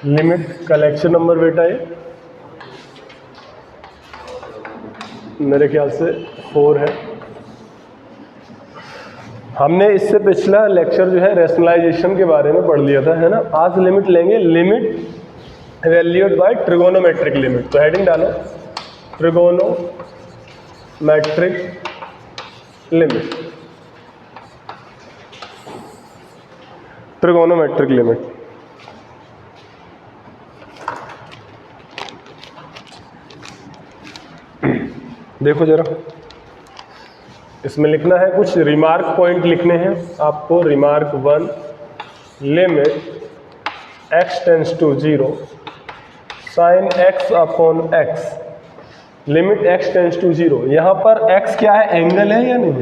Limit collection number बेटा ये मेरे ख्याल से 4 है। हमने इससे पिछला लेक्चर जो है रैशनलाइजेशन के बारे में पढ़ लिया था, है ना। आज लिमिट लेंगे, limit valued bye trigonometric limit. तो हेडिंग डालो ट्रिगोनोमेट्रिक लिमिट, ट्रिगोनोमेट्रिक लिमिट। देखो जरा, इसमें लिखना है कुछ रिमार्क पॉइंट लिखने हैं आपको। Remark 1, limit x tends to 0 sine x upon x, limit x tends to 0। यहाँ पर x क्या है, एंगल है या नहीं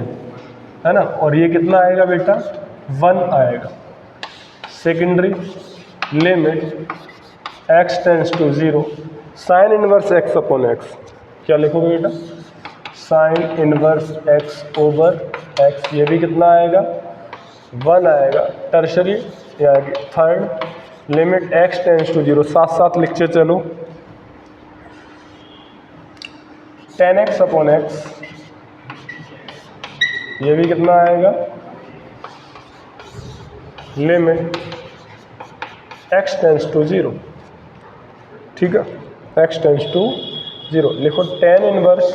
है ना। और ये कितना आएगा बेटा, 1 आएगा। Secondary limit x tends to 0 sine inverse x upon x, क्या लिखोगे बेटा, sine inverse x over x, ये भी कितना आएगा, 1 आएगा। टर्शरी या third limit x tends to 0, साथ साथ लिखते चलो, tan x अपॉन x, ये भी कितना आएगा, लिमिट x टेंड्स टू 0। ठीक है, x टेंड्स टू 0 लिखो, tan inverse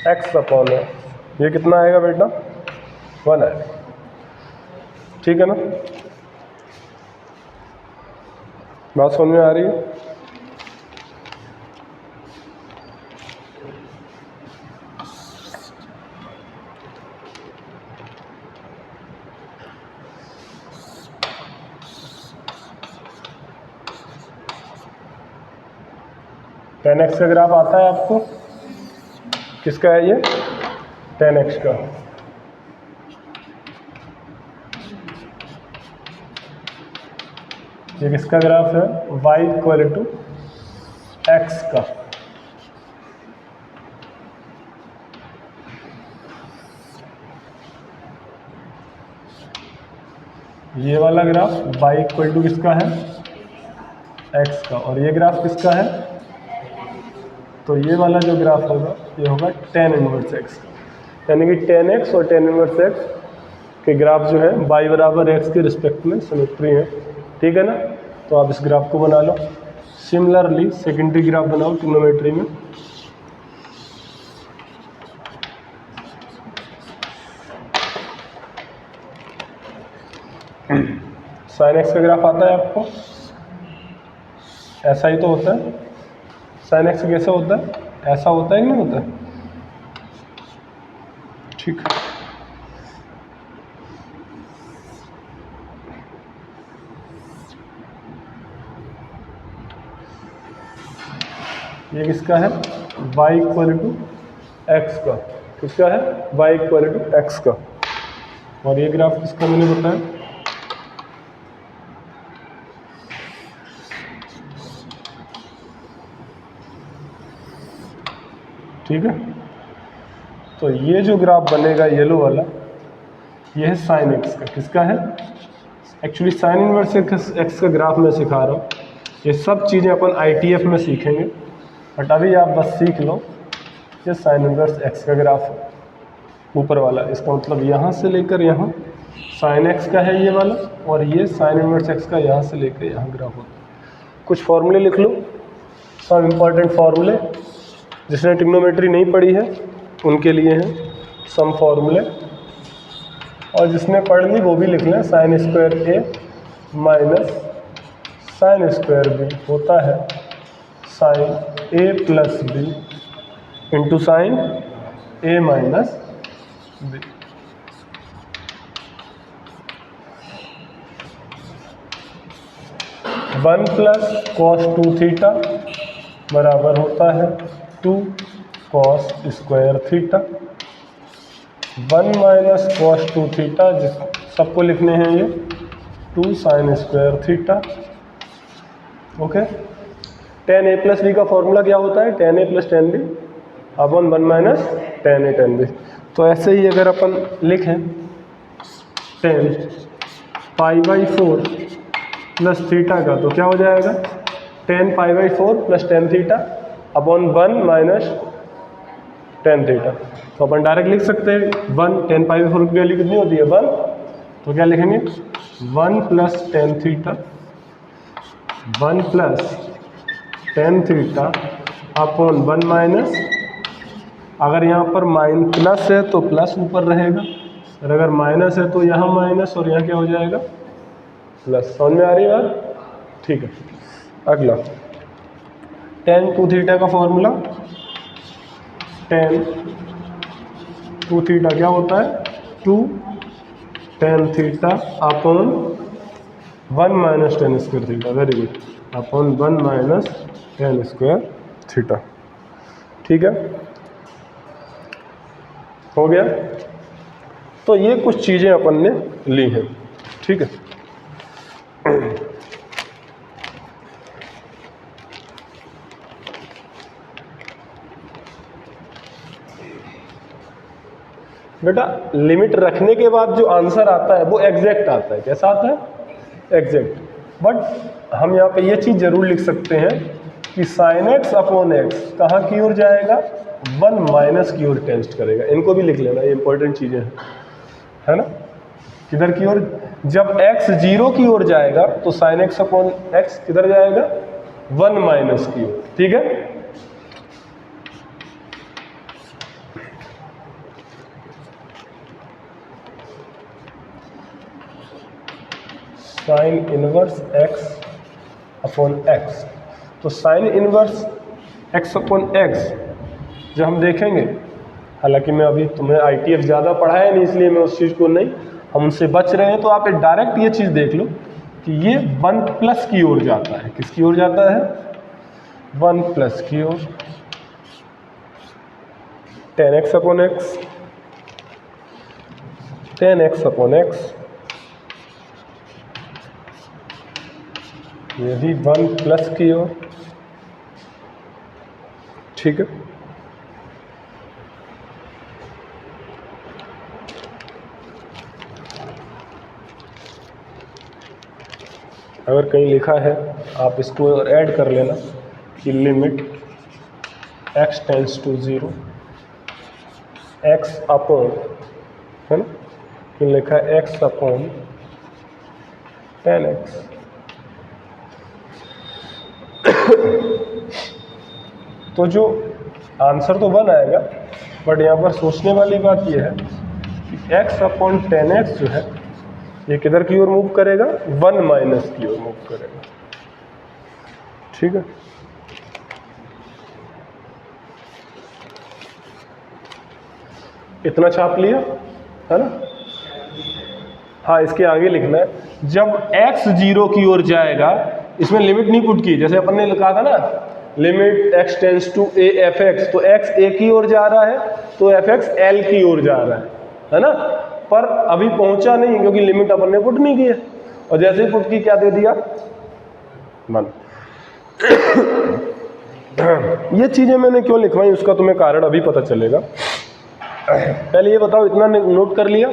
x upon x, ये कितना आएगा बेटा, 1 आएगा। ठीक है ना, बात समझ में आ रही है। tan x का ग्राफ आता है आपको, किसका है ये, tan x का। ये किसका ग्राफ है, y इक्वल टू x का। ये वाला ग्राफ y इक्वल टू किसका है, x का। और ये ग्राफ किसका है, तो ये वाला जो ग्राफ होगा ये होगा tan इनवर्स x का। यानी कि tan x और tan इनवर्स x के ग्राफ जो है y बराबर x के रिस्पेक्ट में सिमेट्री है। ठीक है ना, तो आप इस ग्राफ को बना लो। सिमिलरली सेकेंडरी ग्राफ बनाओ ट्रिग्नोमेट्री में। साइन x का ग्राफ आता है आपको, ऐसा ही तो होता है। साइन x कैसा होता है, ऐसा होता है कि नहीं होता। ठीक, ये किसका है, y इक्वल टू एक्स का। किसका है, y इक्वल टू एक्स का। और ये ग्राफ किसका मैंने बताया, ठीक है। तो ये जो ग्राफ बनेगा येलो वाला, ये है साइन एक्स का। किसका है, एक्चुअली साइन इनवर्स एक्स का ग्राफ मैं सिखा रहा हूँ। ये सब चीज़ें अपन ITF में सीखेंगे, बट अभी आप बस सीख लो ये साइन इनवर्स एक्स का ग्राफ है ऊपर वाला। इसका मतलब यहाँ से लेकर यहाँ साइन एक्स का है ये वाला, और ये साइन इनवर्स एक्स का यहाँ से लेकर यहाँ ग्राफ होता है। कुछ फॉर्मूले लिख लो, सब इम्पॉर्टेंट फॉर्मूले, जिसने ट्रिग्नोमेट्री नहीं पढ़ी है उनके लिए हैं सम फॉर्मूले, और जिसने पढ़ ली वो भी लिख लें। Sine square A minus sine square B होता है sine A plus B into sine A minus B. One plus cos 2 theta बराबर होता है 2 cos square theta. 1 minus cos 2 theta, जिस सबको लिखने हैं ये 2 sine square theta. Okay, tan a plus B का फॉर्मूला क्या होता है, tan a plus tan b upon 1 minus tan a tan b। तो ऐसे ही अगर अपन लिखें tan pi by 4 plus theta का, तो क्या हो जाएगा tan π/4 plus tan theta upon 1 minus tan theta. तो अपन डायरेक्ट लिख सकते हैं 1 tan π/4 की वैल्यू कितनी होती है 1, तो क्या लिखेंगे 1 plus tan theta 1 plus tan theta upon 1 minus, अगर यहाँ पर प्लस है तो प्लस ऊपर रहेगा, और अगर माइनस है तो यहाँ माइनस और यहाँ क्या हो जाएगा प्लस। समझ में आ रही है बात? ठीक है। अगला tan 2 थीटा का फॉर्मूला, tan 2 थीटा क्या होता है 2 tan theta upon 1 minus tan square theta, very good, upon 1 minus tan square theta. ठीक है, हो गया। तो ये कुछ चीज़ें अपन ने ली हैं। ठीक है, बेटा लिमिट रखने के बाद जो आंसर आता है वो एग्जैक्ट आता है। कैसा आता है? एग्जैक्ट। बट हम यहाँ पे ये चीज़ जरूर लिख सकते हैं कि साइन एक्स अपॉन एक्स कहाँ की ओर जाएगा 1 माइनस की ओर टेंस्ट करेगा। इनको भी लिख लेना, ये इंपॉर्टेंट चीज़ें हैं, है ना। किधर की ओर? जब x 0 की ओर जाएगा तो साइन एक्स अपॉन एक्स किधर जाएगा 1 माइनस की ओर। ठीक है, sine inverse x upon X. तो sine inverse x upon X जब हम देखेंगे, हालांकि मैं अभी तुम्हें ITF ज़्यादा पढ़ाया नहीं इसलिए मैं उस चीज़ को नहीं, हम उनसे बच रहे हैं, तो आप डायरेक्ट ये चीज़ देख लो कि ये 1 प्लस की ओर जाता है। किसकी ओर जाता है? 1 प्लस की ओर। tan x upon x, tan x upon x, ये भी 1 प्लस की ओर। ठीक है, अगर कहीं लिखा है आप इसको ऐड कर लेना कि limit x tends to 0 x upon, है ना, कि लिखा है x अपॉन tan x। तो जो आंसर तो 1 आएगा, बट यहाँ पर सोचने वाली बात यह है कि x अपॉन tan x जो है ये किधर की ओर मूव करेगा 1 माइनस की ओर मूव करेगा। ठीक है, इतना छाप लिया, है ना। हाँ, इसके आगे लिखना है जब x 0 की ओर जाएगा, इसमें लिमिट नहीं पुट की, जैसे अपन ने लिखा था ना limit x tends to a f(x), तो x a की ओर जा रहा है तो f(x) l की ओर जा रहा है ना। पर अभी पहुंचा नहीं क्योंकि लिमिट अपन ने पुट नहीं की है, और जैसे ही पुट की क्या दे दिया 1। ये चीजें मैंने क्यों लिखवाई उसका तुम्हें कारण अभी पता चलेगा। पहले ये बताओ, इतना नोट कर लिया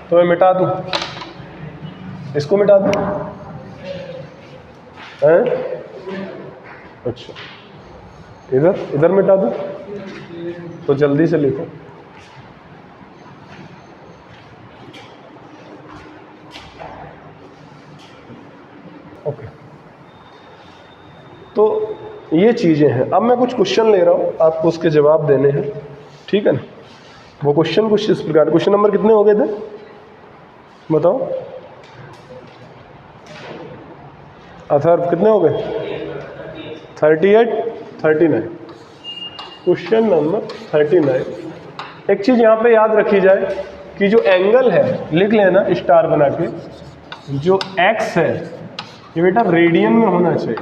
तो मैं मिटा दूं, इसको मिटा दूं? अच्छा, इधर मिटा दूं? तो जल्दी से लिखो। ओके, तो ये चीज़ें हैं। अब मैं कुछ क्वेश्चन ले रहा हूँ, आपको उसके जवाब देने हैं। ठीक है ना। वो क्वेश्चन कुछ इस प्रकार, क्वेश्चन नंबर कितने हो गए थे बताओ? अथर्व कितने हो गए? 38, 39। Question number 39। एक चीज़ यहाँ पे याद रखी जाए कि जो एंगल है, लिख लेना स्टार बना के, जो एक्स है ये बेटा रेडियन में होना चाहिए।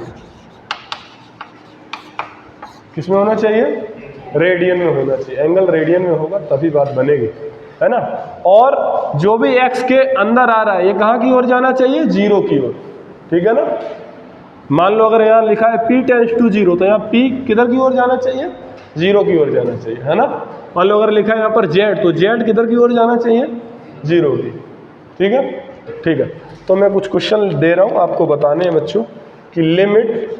किस में होना चाहिए? रेडियन में होना चाहिए। एंगल रेडियन में होगा तभी बात बनेगी, है ना। और जो भी एक्स के अंदर आ रहा है ये कहाँ की ओर जाना चाहिए? 0 की ओर। ठीक है ना। मान लो अगर यहाँ लिखा है p टेंड्स टू 0, तो यहाँ p किधर की ओर जाना चाहिए? 0 की ओर जाना चाहिए, है ना। मान लो अगर लिखा है यहाँ पर z, तो z किधर की ओर जाना चाहिए? 0 की। ठीक है, ठीक है। तो मैं कुछ क्वेश्चन दे रहा हूँ आपको बताने हैं बच्चों कि लिमिट,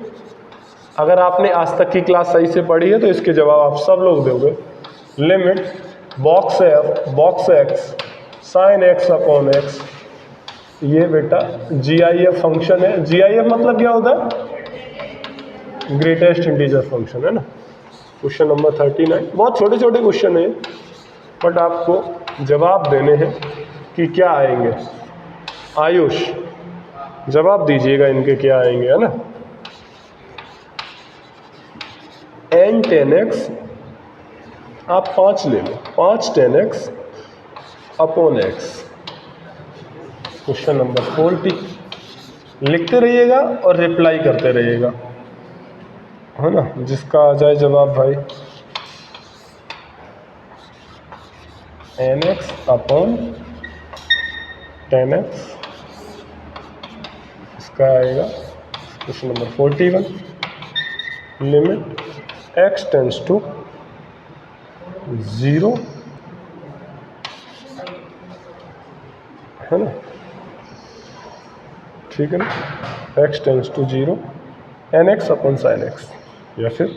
अगर आपने आज तक की क्लास सही से पढ़ी है तो इसके जवाब आप सब लोग दोगे। Limit box x sign x upon x, ये बेटा GIF फंक्शन है। GIF मतलब क्या होता है? ग्रेटेस्ट इंटीजर फंक्शन है ना। क्वेश्चन नंबर 39, बहुत छोटे छोटे क्वेश्चन है बट आपको जवाब देने हैं कि क्या आएंगे। आयुष जवाब दीजिएगा इनके क्या आएंगे, है ना। n 10x, आप 5 ले लो, 5 10x upon x। Question number 40, लिखते रहिएगा और रिप्लाई करते रहिएगा, है ना, जिसका आ जाए जवाब भाई। nx अपॉन 10x, इसका आएगा question number 41, limit x tends to 0, है ना, ठीक है ना, x tends to 0 nx upon sine x, या फिर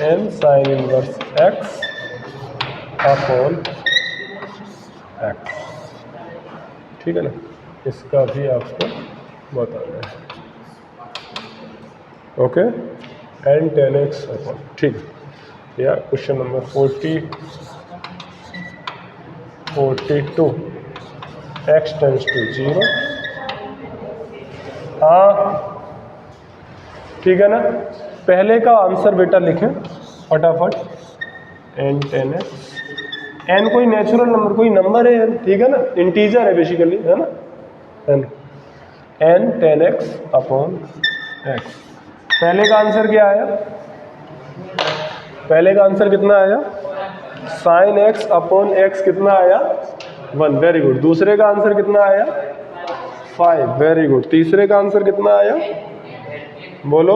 n sine inverse x upon x, ठीक है ना। इसका भी आपको बताना है, ओके। n 10x अपॉन, ठीक है। या question number 42, x tends to 0, हाँ ठीक है ना। पहले का आंसर बेटा लिखें फटाफट, n 10x, n कोई नेचुरल नंबर, कोई नंबर है, ठीक है ना, इंटीजर है बेसिकली, है ना, n 10x अपॉन x। पहले का आंसर क्या आया? पहले का आंसर कितना आया? साइन x अपॉन x कितना आया? 1, वेरी गुड। दूसरे का आंसर कितना आया? 5, वेरी गुड। तीसरे का आंसर कितना आया? बोलो,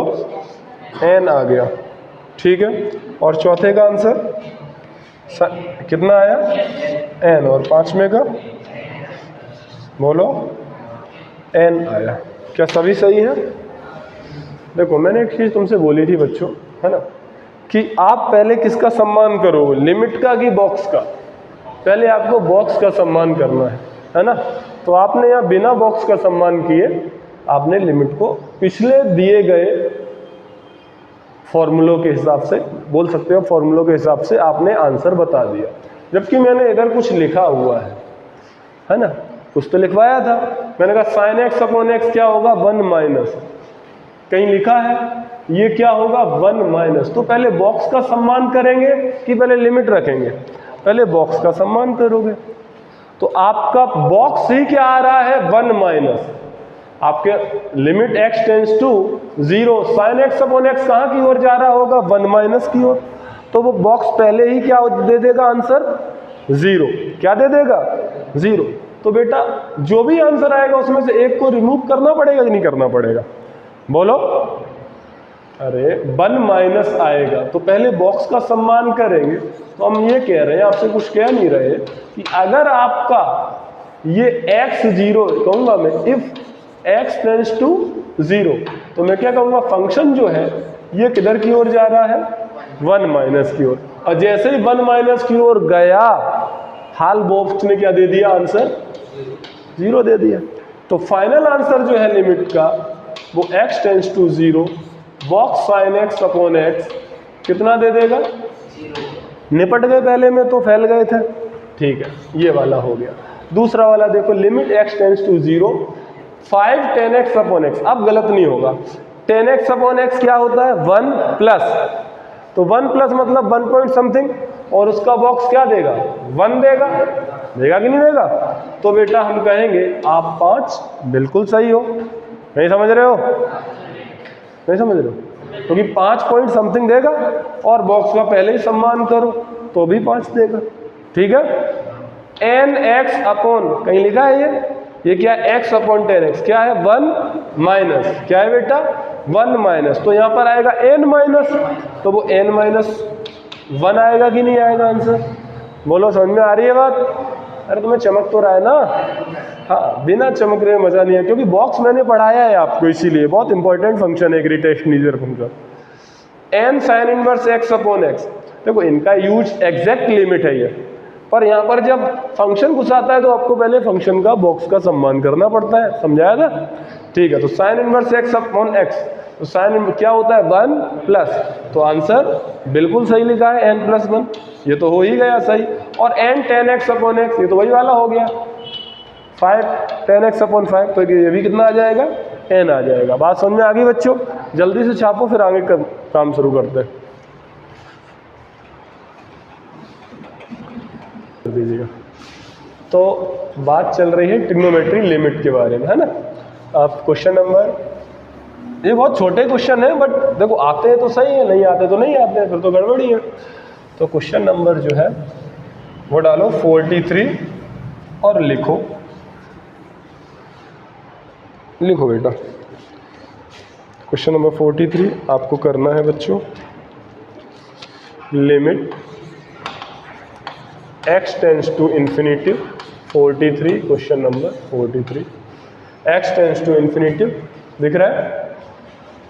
n आ गया, ठीक है। और चौथे का आंसर कितना आया? n। और पांचवें का बोलो, n आया। क्या सभी सही है? देखो मैंने एक चीज तुमसे बोली थी बच्चों, है ना, कि आप पहले किसका सम्मान करो, लिमिट का कि बॉक्स का? पहले आपको बॉक्स का सम्मान करना है ना। तो आपने यहाँ बिना बॉक्स का सम्मान किए आपने लिमिट को पिछले दिए गए फॉर्मूलों के हिसाब से, बोल सकते हो फॉर्मूलों के हिसाब से आपने आंसर बता दिया, जबकि मैंने इधर कुछ लिखा हुआ है ना, कुछ तो लिखवाया था। मैंने कहा साइन एक्स अपॉन एक्स क्या होगा? 1 माइनस, कहीं लिखा है ये क्या होगा? 1 माइनस। तो पहले बॉक्स का सम्मान करेंगे कि पहले लिमिट रखेंगे? पहले बॉक्स का सम्मान करोगे। तो आपका बॉक्स ही क्या आ रहा है? 1 माइनस। आपके limit x tends to 0, sine x upon x कहाँ की ओर जा रहा होगा? 1 माइनस की ओर। तो वो बॉक्स पहले ही क्या दे देगा आंसर? 0। क्या दे देगा? 0। तो बेटा जो भी आंसर आएगा उसमें से एक को रिमूव करना पड़ेगा कि नहीं करना पड़ेगा? बोलो। अरे 1 माइनस आएगा तो पहले बॉक्स का सम्मान करेंगे। तो हम ये कह रहे हैं, आपसे कुछ कह नहीं रहे, कि अगर आपका ये x0 कहूंगा मैं, इफ x टेंड्स टू 0, तो मैं क्या कहूंगा? फंक्शन जो है ये किधर की ओर जा रहा है? 1 माइनस की ओर। और जैसे ही 1 माइनस की ओर गया, हाल बॉक्स ने क्या दे दिया? आंसर 0 दे दिया। तो फाइनल आंसर जो है लिमिट का वो x tends to 0, box sine x upon x कितना दे देगा? 0। निपट गए, पहले में तो फैल गए थे, ठीक है, ये वाला हो गया। दूसरा वाला देखो, limit x tends to 0, 5 10x upon x। अब गलत नहीं होगा, 10x अपॉन x क्या होता है? 1 प्लस, तो 1 प्लस मतलब 1 पॉइंट समथिंग, और उसका बॉक्स क्या देगा? 1 देगा, देगा कि नहीं देगा? तो बेटा हम कहेंगे आप 5 बिल्कुल सही हो। नहीं समझ रहे हो? नहीं समझ रहे हो? क्योंकि 5 पॉइंट समथिंग देगा और बॉक्स का पहले ही सम्मान करो तो भी 5 देगा, ठीक है। nx अपॉन, कहीं लिखा है ये क्या? x अपॉन 10x क्या है? 1 माइनस, क्या है बेटा? 1 माइनस। तो यहाँ पर आएगा n माइनस, तो वो n माइनस 1 आएगा कि नहीं आएगा आंसर? बोलो, समझ में आ रही है बात? अरे तुम्हें चमक तो रहा है ना, हाँ बिना चमक रहे मजा नहीं है, क्योंकि बॉक्स मैंने पढ़ाया है आपको, इसीलिए बहुत इंपॉर्टेंट फंक्शन है gravitational function. N sine inverse x upon x, देखो इनका यूज एग्जैक्ट लिमिट है ये, पर यहाँ पर जब फंक्शन घुसाता है तो आपको पहले फंक्शन का बॉक्स का सम्मान करना पड़ता है, समझाया था? ठीक है, तो sine inverse x upon X, तो साइन क्या होता है 1 प्लस, तो आंसर बिल्कुल सही लिखा है n प्लस 1, ये तो हो ही गया सही। और n tan x upon x, ये तो वही वाला हो गया 5 tan x अपॉन 5, तो ये भी कितना आ जाएगा n आ जाएगा। बात समझ में आ गई बच्चों? जल्दी से छापो फिर आगे का काम शुरू करते हैं। दीजिएगा। तो बात चल रही है ट्रिग्नोमेट्री लिमिट के बारे में, है ना? अब क्वेश्चन नंबर, ये बहुत छोटे क्वेश्चन है बट देखो आते हैं तो सही है, नहीं आते तो नहीं आते हैं, फिर तो गड़बड़ी है। तो क्वेश्चन नंबर जो है वो डालो 43 और लिखो बेटा। क्वेश्चन नंबर 43 आपको करना है बच्चों, limit x tends to infinity. 43 question number 43, x tends to infinity दिख रहा है,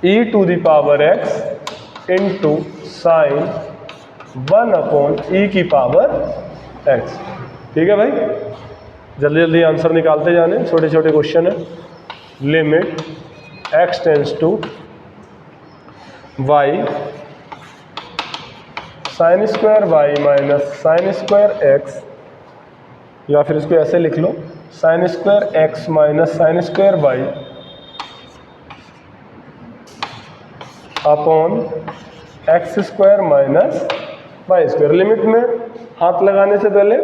e to the power x into sine 1 upon e की पावर x। ठीक है भाई, जल्दी जल्दी आंसर निकालते जाने, छोटे छोटे क्वेश्चन है। Limit x tends to y sine square y minus sine square x, या फिर इसको ऐसे लिख लो sine square x minus sine square y upon x square minus Y square. Limit में हाथ लगाने से पहले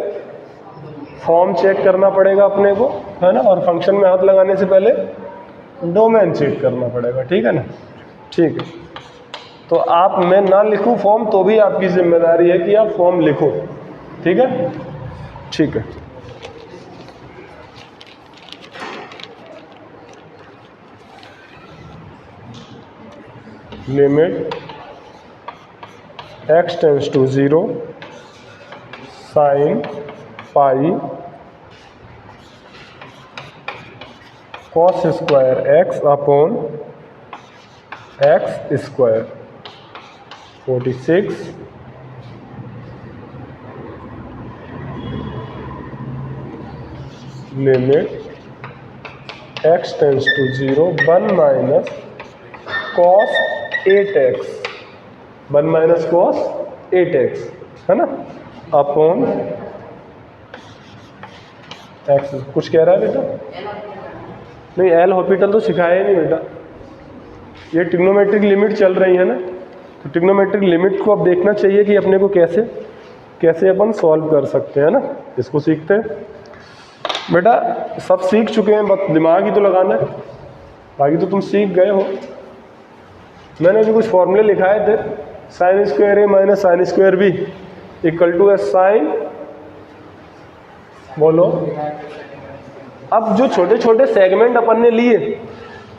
फॉर्म चेक करना पड़ेगा अपने को, है ना? और फंक्शन में हाथ लगाने से पहले डोमेन चेक करना पड़ेगा, ठीक है ना? ठीक है, तो आप मैं ना लिखूं फॉर्म तो भी आपकी जिम्मेदारी है कि आप फॉर्म लिखो, ठीक है? ठीक है, limit x tends to 0 sine pi cos square x upon x square. 46 limit x tends to 0 1 minus cos 8x, 1 minus cos 8x, है ना? Upon x। कुछ कह रहा है बेटा? नहीं, एल हॉस्पिटल तो सिखाया ही नहीं बेटा, ये ट्रिग्नोमेट्रिक लिमिट चल रही है ना, तो ट्रिग्नोमेट्रिक लिमिट को अब देखना चाहिए कि अपने को कैसे अपन सॉल्व कर सकते हैं ना, इसको सीखते हैं बेटा। सब सीख चुके हैं, बस दिमाग ही तो लगाना है, बाकी तो तुम सीख गए हो। मैंने भी कुछ फॉर्मूले लिखाए थे, sine square A minus sine square B equal to A sine, बोलो। अब जो छोटे छोटे सेगमेंट अपन ने लिए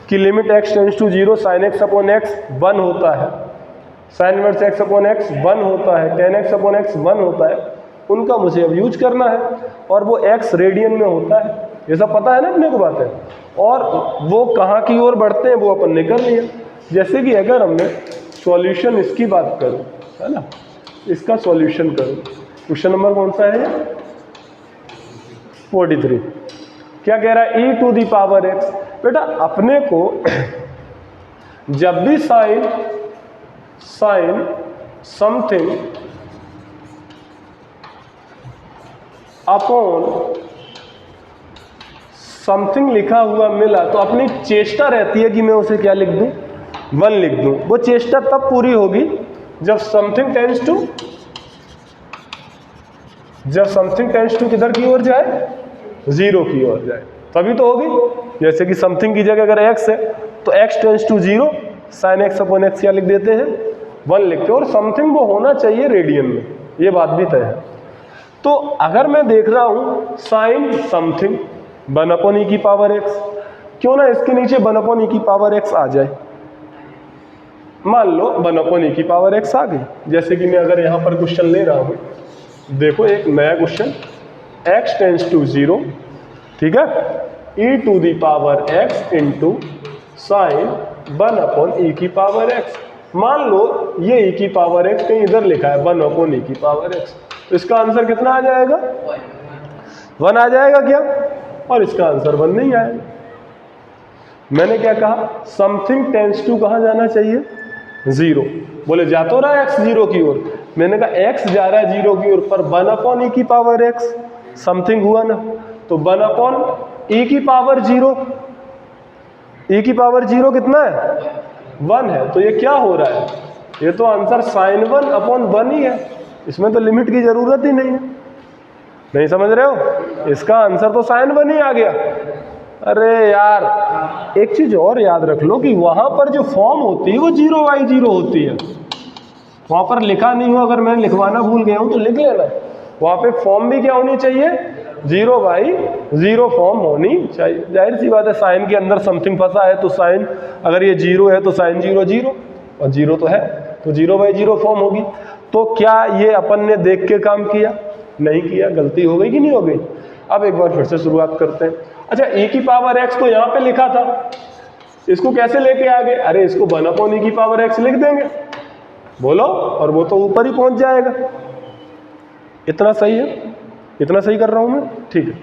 कि limit x tends to 0 sine x upon x 1 होता है, sine inverse x upon x 1 होता है, tan x अपॉन एक्स 1 होता है, उनका मुझे अब यूज करना है। और वो x रेडियन में होता है, ये सब पता है ना अपने को बातें, और वो कहाँ की ओर बढ़ते हैं वो अपन ने कर लिया। जैसे कि अगर हमने सॉल्यूशन इसकी बात करूं, है ना, इसका सॉल्यूशन करूं, क्वेश्चन नंबर कौन सा है? 43। क्या कह रहा है? e to the power x। बेटा अपने को जब भी साइन समथिंग अपॉन समथिंग लिखा हुआ मिला तो अपनी चेष्टा रहती है कि मैं उसे क्या लिख दूं? 1 लिख दूं। वो चेष्टा तब पूरी होगी जब समथिंग टेंड्स टू किधर की ओर जाए? 0 की ओर जाए, तभी तो होगी। जैसे कि समथिंग की जगह अगर x है तो x tends to 0 sine x upon x क्या लिख देते हैं? 1 लिखते हैं। और समथिंग वो होना चाहिए रेडियन में, ये बात भी तय है। तो अगर मैं देख रहा हूं साइन समथिंग 1 अपॉन e की पावर x, क्यों ना इसके नीचे 1 अपॉन e की पावर x आ जाए। मान लो 1 अपॉन e की पावर x आ गई। जैसे कि मैं अगर यहां पर क्वेश्चन ले रहा हूं, देखो एक नया क्वेश्चन x टेंस टू 0, ठीक है, e to the power x into sine 1 upon e की पावर x। मान लो ये e की पावर x कहीं इधर लिखा है 1 अपॉन e की पावर x, तो इसका आंसर कितना आ जाएगा? 1 आ जाएगा क्या? और इसका आंसर 1 नहीं आएगा। मैंने क्या कहा? समथिंग टेंस टू कहाँ जाना चाहिए? 0। बोले जा तो रहा है x 0 की ओर, मैंने कहा x जा रहा है 0 की ओर, पर 1 अपॉन e की पावर x समथिंग हुआ ना, तो 1 अपॉन e की पावर 0, e की पावर 0 कितना है? 1 है। तो ये क्या हो रहा है? ये तो आंसर साइन 1 अपॉन 1 ही है, इसमें तो लिमिट की जरूरत ही नहीं है। नहीं समझ रहे हो? इसका आंसर तो साइन 1 ही आ गया। अरे यार एक चीज और याद रख लो कि वहां पर जो फॉर्म होती है वो 0/0 होती है। वहां पर लिखा नहीं हो, अगर मैं लिखवाना भूल गया हूं तो लिख लेना, वहां पे फॉर्म भी क्या होनी चाहिए? 0/0 फॉर्म होनी चाहिए। जाहिर सी बात है, साइन के अंदर समथिंग फंसा है, तो साइन अगर ये 0 है तो साइन 0 0, और 0 तो है, तो 0/0 फॉर्म होगी। तो क्या ये अपन ने देख के काम किया? नहीं किया। गलती हो गई कि नहीं हो गई? अब एक बार फिर से शुरुआत करते हैं। अच्छा, e की पावर x तो यहाँ पे लिखा था, इसको कैसे लेके आ गए? अरे इसको 1 अपॉन e की पावर x लिख देंगे, बोलो, और वो तो ऊपर ही पहुंच जाएगा। इतना सही है? इतना सही कर रहा हूं मैं? ठीक है।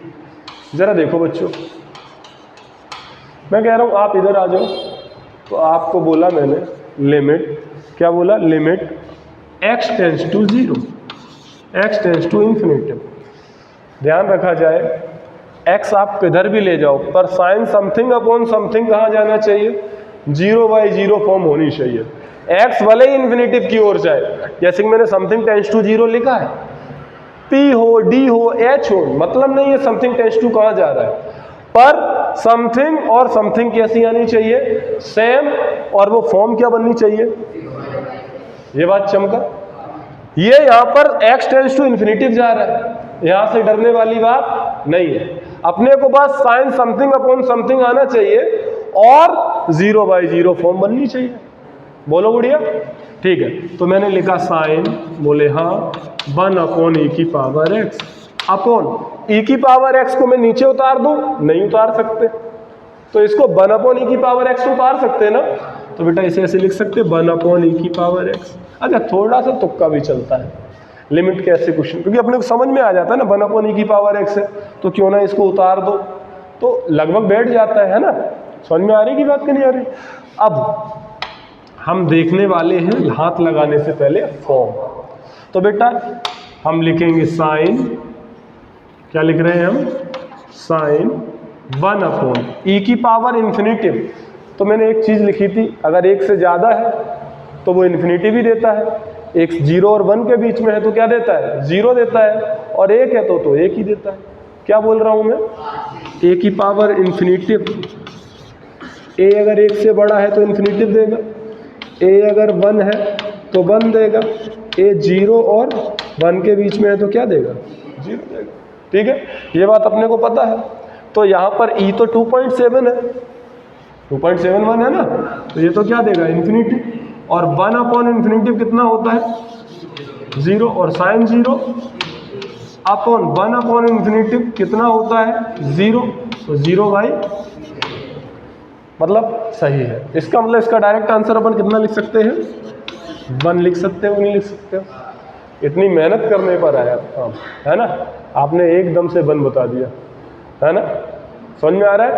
जरा देखो बच्चों, मैं कह रहा हूं आप इधर आ जाओ। तो आपको बोला मैंने लिमिट, क्या बोला? Limit x tends to 0, x tends to infinity. ध्यान रखा जाए, x आप किधर भी ले जाओ, पर साइन समथिंग अपॉन समथिंग कहाँ जाना चाहिए? 0/0 फॉर्म होनी चाहिए। x भले ही इन्फिनिटिव की ओर जाए, जैसे कि मैंने समथिंग टेंस टू 0 लिखा है, p हो, d हो, h हो, मतलब नहीं है समथिंग टेंस टू कहाँ जा रहा है, पर समथिंग और समथिंग कैसी आनी चाहिए? सेम, और वो फॉर्म क्या बननी चाहिए? ये बात चमका। ये यहां पर x टेंस टू इन्फिनिटिव जा रहा है, यहां से डरने वाली बात नहीं है। अपने को बस साइन समथिंग अपॉन समथिंग आना चाहिए और 0/0 फॉर्म बननी चाहिए। बोलो गुड़िया, ठीक है। तो मैंने लिखा साइन, बोले हाँ, 1 अपॉन e की पावर x अपॉन e की पावर x को मैं नीचे उतार दूं? नहीं उतार सकते, तो इसको 1 अपॉन e की पावर x उतार सकते हैं ना, तो बेटा इसे ऐसे लिख सकते 1 अपॉन e की पावर x। अच्छा, थोड़ा सा तुक्का भी चलता है लिमिट के ऐसे क्वेश्चन, क्योंकि अपने को समझ में आ जाता है ना 1 अपॉन e की पावर x है, तो क्यों ना इसको उतार दो, तो लगभग बैठ जाता है ना। समझ में आ रही की बात कि नहीं आ रही? अब हम देखने वाले हैं हाथ लगाने से पहले फॉर्म। तो बेटा हम लिखेंगे साइन, क्या लिख रहे हैं हम? साइन 1 अपॉन e की पावर इन्फिनिटिव। तो मैंने एक चीज लिखी थी, अगर 1 से ज्यादा है तो वो इन्फिनिटिव ही देता है, x 0 और 1 के बीच में है तो क्या देता है? 0 देता है, और 1 है तो 1 ही देता है। क्या बोल रहा हूं मैं? a की पावर इन्फिनिटिव, a अगर 1 से बड़ा है तो इन्फिनिटिव देगा, a अगर 1 है तो 1 देगा, a 0 और 1 के बीच में है तो क्या देगा? 0 देगा। ठीक है, ये बात अपने को पता है। तो यहाँ पर e तो 2.7 है, 2.71 है ना, तो ये तो क्या देगा? इन्फिनिटी। और 1 अपॉन इन्फिनिटी कितना होता है? 0, और साइन 0 अपॉन 1 अपॉन इन्फिनिटी कितना होता है? 0, तो 0/, मतलब सही है। इसका मतलब इसका डायरेक्ट आंसर अपन कितना लिख सकते हैं? 1 लिख सकते हो, नहीं लिख सकते हो? इतनी मेहनत करने पर आया काम, है ना, आपने एकदम से 1 बता दिया, है ना। समझ में आ रहा है?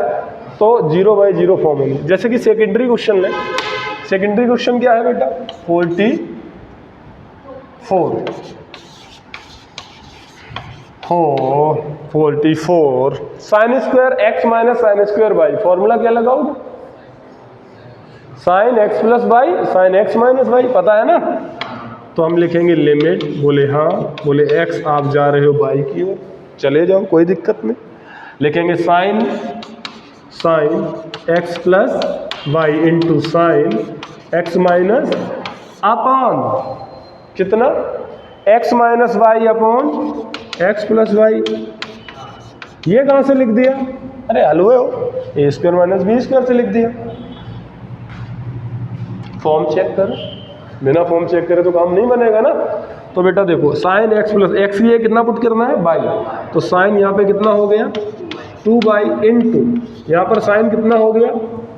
तो 0/0 फॉर्म होगी। जैसे कि सेकेंडरी क्वेश्चन ले, सेकेंडरी क्वेश्चन क्या है बेटा? 44 sine square x minus sine square y, formula क्या लगाओगे? Sine x plus y, sine x minus y, पता है ना। तो हम लिखेंगे लिमिट, बोले हाँ, बोले x आप जा रहे हो y की ओर, चले जाओ, कोई दिक्कत नहीं। लिखेंगे sine x plus y into sine x minus upon कितना? x minus y upon x plus y. ये कहाँ से लिख दिया? अरे हलवे हो, a square minus B square से लिख दिया। फॉर्म चेक करो, बिना फॉर्म चेक करे तो काम नहीं बनेगा ना। तो बेटा देखो साइन एक्स प्लस एक्स ये कितना पुट करना है बाई, तो साइन यहाँ पे कितना हो गया 2 बाई इंटू यहाँ पर साइन कितना हो गया